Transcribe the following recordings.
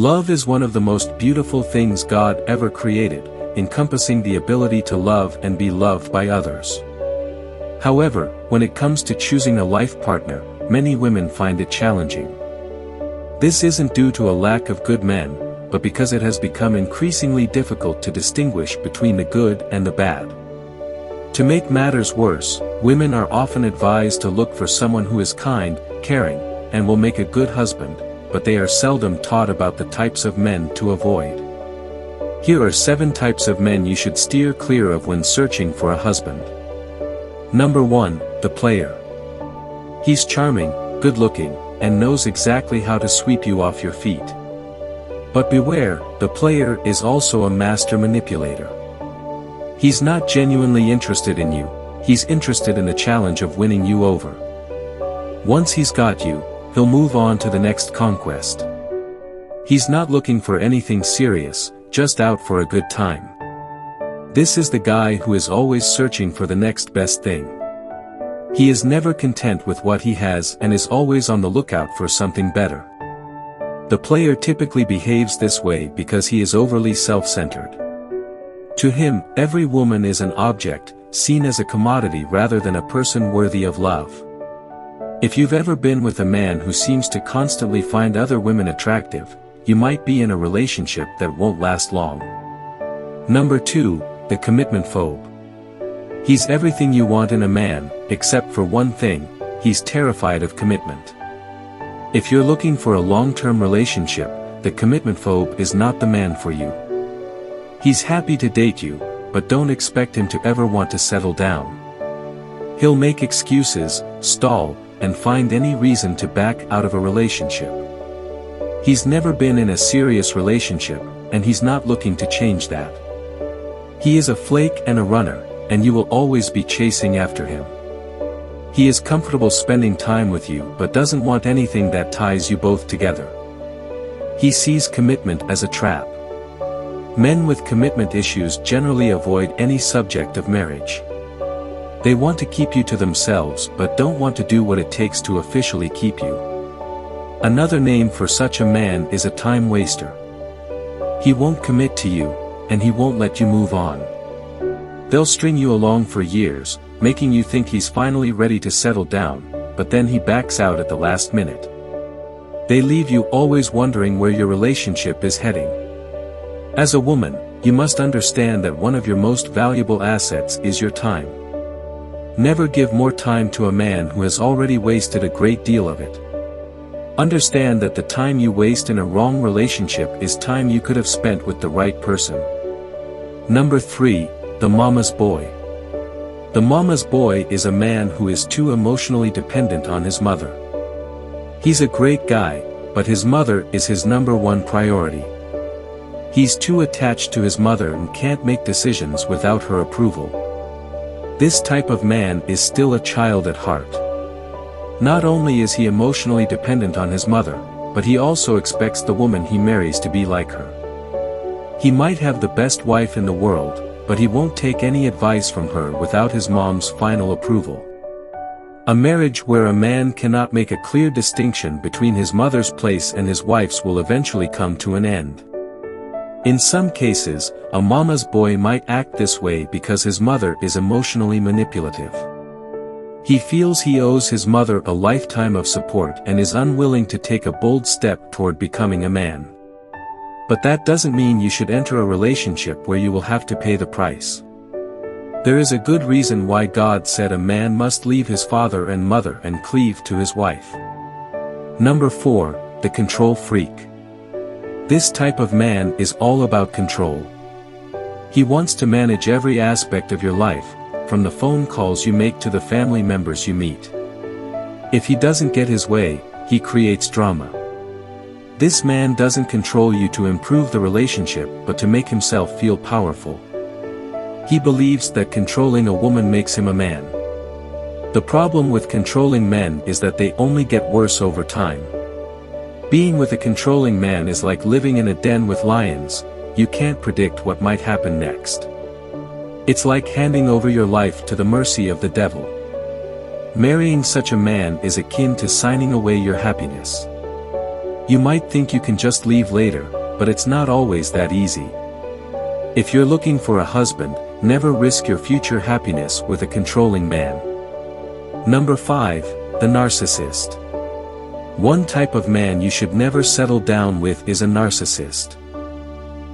Love is one of the most beautiful things God ever created, encompassing the ability to love and be loved by others. However, when it comes to choosing a life partner, many women find it challenging. This isn't due to a lack of good men, but because it has become increasingly difficult to distinguish between the good and the bad. To make matters worse, women are often advised to look for someone who is kind, caring, and will make a good husband, but they are seldom taught about the types of men to avoid. Here are 7 types of men you should steer clear of when searching for a husband. Number 1, the player. He's charming, good-looking, and knows exactly how to sweep you off your feet. But beware, the player is also a master manipulator. He's not genuinely interested in you, he's interested in the challenge of winning you over. Once he's got you, he'll move on to the next conquest. He's not looking for anything serious, just out for a good time. This is the guy who is always searching for the next best thing. He is never content with what he has and is always on the lookout for something better. The player typically behaves this way because he is overly self-centered. To him, every woman is an object, seen as a commodity rather than a person worthy of love. If you've ever been with a man who seems to constantly find other women attractive, you might be in a relationship that won't last long. Number 2, the commitment phobe. He's everything you want in a man, except for one thing: he's terrified of commitment. If you're looking for a long-term relationship, the commitment phobe is not the man for you. He's happy to date you, but don't expect him to ever want to settle down. He'll make excuses, stall, and find any reason to back out of a relationship. He's never been in a serious relationship, and he's not looking to change that. He is a flake and a runner, and you will always be chasing after him. He is comfortable spending time with you but doesn't want anything that ties you both together. He sees commitment as a trap. Men with commitment issues generally avoid any subject of marriage. They want to keep you to themselves but don't want to do what it takes to officially keep you. Another name for such a man is a time waster. He won't commit to you, and he won't let you move on. They'll string you along for years, making you think he's finally ready to settle down, but then he backs out at the last minute. They leave you always wondering where your relationship is heading. As a woman, you must understand that one of your most valuable assets is your time. Never give more time to a man who has already wasted a great deal of it. Understand that the time you waste in a wrong relationship is time you could have spent with the right person. Number 3, the mama's boy. The mama's boy is a man who is too emotionally dependent on his mother. He's a great guy, but his mother is his number 1 priority. He's too attached to his mother and can't make decisions without her approval. This type of man is still a child at heart. Not only is he emotionally dependent on his mother, but he also expects the woman he marries to be like her. He might have the best wife in the world, but he won't take any advice from her without his mom's final approval. A marriage where a man cannot make a clear distinction between his mother's place and his wife's will eventually come to an end. In some cases, a mama's boy might act this way because his mother is emotionally manipulative. He feels he owes his mother a lifetime of support and is unwilling to take a bold step toward becoming a man. But that doesn't mean you should enter a relationship where you will have to pay the price. There is a good reason why God said a man must leave his father and mother and cleave to his wife. Number 4, the control freak. This type of man is all about control. He wants to manage every aspect of your life, from the phone calls you make to the family members you meet. If he doesn't get his way, he creates drama. This man doesn't control you to improve the relationship but to make himself feel powerful. He believes that controlling a woman makes him a man. The problem with controlling men is that they only get worse over time. Being with a controlling man is like living in a den with lions. You can't predict what might happen next. It's like handing over your life to the mercy of the devil. Marrying such a man is akin to signing away your happiness. You might think you can just leave later, but it's not always that easy. If you're looking for a husband, never risk your future happiness with a controlling man. Number 5, the narcissist. One type of man you should never settle down with is a narcissist.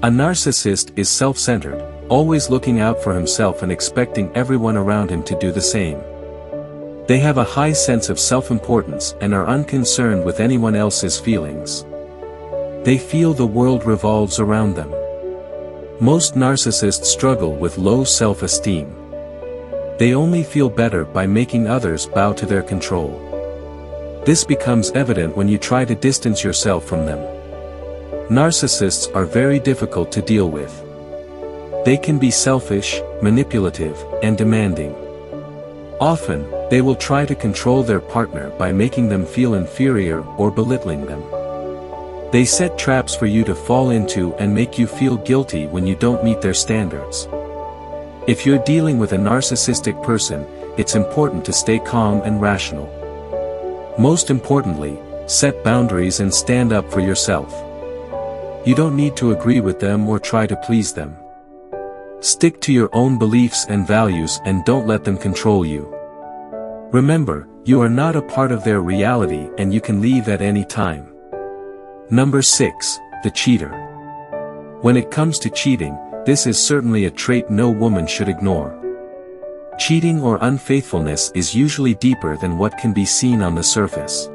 A narcissist is self-centered, always looking out for himself and expecting everyone around him to do the same. They have a high sense of self-importance and are unconcerned with anyone else's feelings. They feel the world revolves around them. Most narcissists struggle with low self-esteem. They only feel better by making others bow to their control. This becomes evident when you try to distance yourself from them. Narcissists are very difficult to deal with. They can be selfish, manipulative, and demanding. Often, they will try to control their partner by making them feel inferior or belittling them. They set traps for you to fall into and make you feel guilty when you don't meet their standards. If you're dealing with a narcissistic person, it's important to stay calm and rational. Most importantly, set boundaries and stand up for yourself. You don't need to agree with them or try to please them. Stick to your own beliefs and values and don't let them control you. Remember, you are not a part of their reality and you can leave at any time. Number 6, the cheater. When it comes to cheating, this is certainly a trait no woman should ignore. Cheating or unfaithfulness is usually deeper than what can be seen on the surface.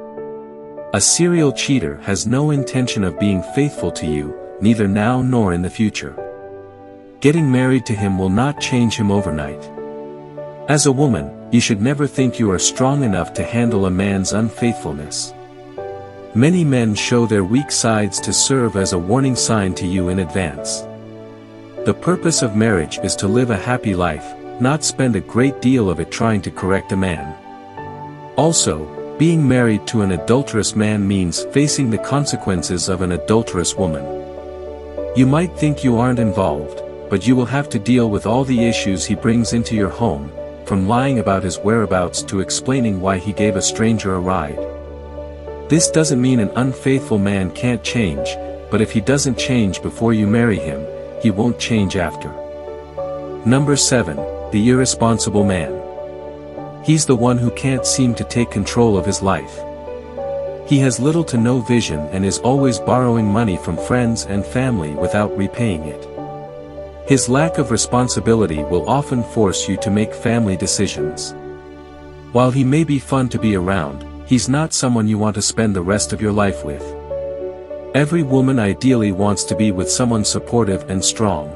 A serial cheater has no intention of being faithful to you, neither now nor in the future. Getting married to him will not change him overnight. As a woman, you should never think you are strong enough to handle a man's unfaithfulness. Many men show their weak sides to serve as a warning sign to you in advance. The purpose of marriage is to live a happy life, not spend a great deal of it trying to correct a man. Also, being married to an adulterous man means facing the consequences of an adulterous woman. You might think you aren't involved, but you will have to deal with all the issues he brings into your home, from lying about his whereabouts to explaining why he gave a stranger a ride. This doesn't mean an unfaithful man can't change, but if he doesn't change before you marry him, he won't change after. Number 7, the irresponsible man. He's the one who can't seem to take control of his life. He has little to no vision and is always borrowing money from friends and family without repaying it. His lack of responsibility will often force you to make family decisions. While he may be fun to be around, he's not someone you want to spend the rest of your life with. Every woman ideally wants to be with someone supportive and strong.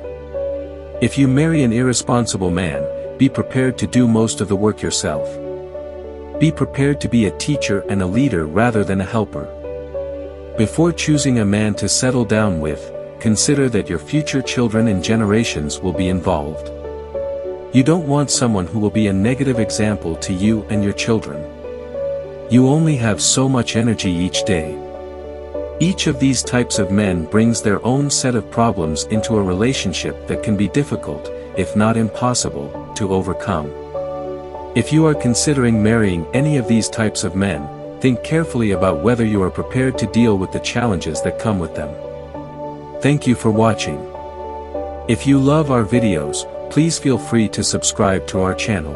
If you marry an irresponsible man, be prepared to do most of the work yourself. Be prepared to be a teacher and a leader rather than a helper. Before choosing a man to settle down with, consider that your future children and generations will be involved. You don't want someone who will be a negative example to you and your children. You only have so much energy each day. Each of these types of men brings their own set of problems into a relationship that can be difficult, if not impossible, to overcome. If you are considering marrying any of these types of men, think carefully about whether you are prepared to deal with the challenges that come with them. Thank you for watching. If you love our videos, please feel free to subscribe to our channel.